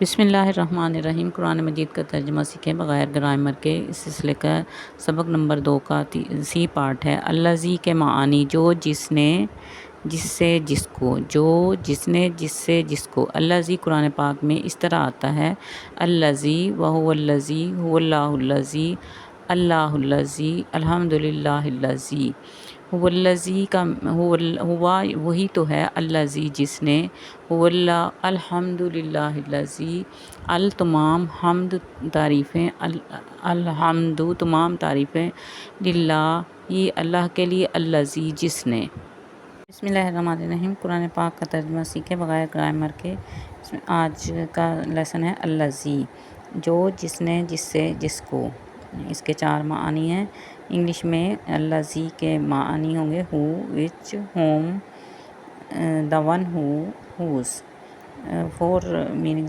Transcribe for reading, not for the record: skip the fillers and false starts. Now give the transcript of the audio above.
بسم اللہ الرحمن الرحیم۔ قرآن مجید کا ترجمہ سیکھیں بغیر گرامر کے، اس سلسلے کا سبق نمبر 2 کا سی پارٹ ہے۔ الذی کے معنی جو، جس نے، جس سے، جس کو، جو، جس نے، جس سے، جس کو۔ الذی قرآن پاک میں اس طرح آتا ہے الذی وہو الذی هو اللہ الذی اللہ الذی الحمدللہ الذی هو الذی کا ہوا وہی تو ہے، الذی جس نے، هو اللہ الحمدللہ الذی تمام حمد تعریفیں، الحمد تمام تعریفیں، للہ یہ اللہ کے لیے، الذی جس نے۔ بسم اللہ الرحمن الرحیم۔ قرآن پاک کا ترجمہ سیکھیں بغیر گرامر کے۔ اس میں آج کا لیسن ہے الذی، جو، جس نے، جس سے، جس کو۔ اس کے 4 معنی ہیں۔ انگلش میں الذی کے معنی ہوں گے ہو، وچ، home, the one who, whose۔ 4 meanings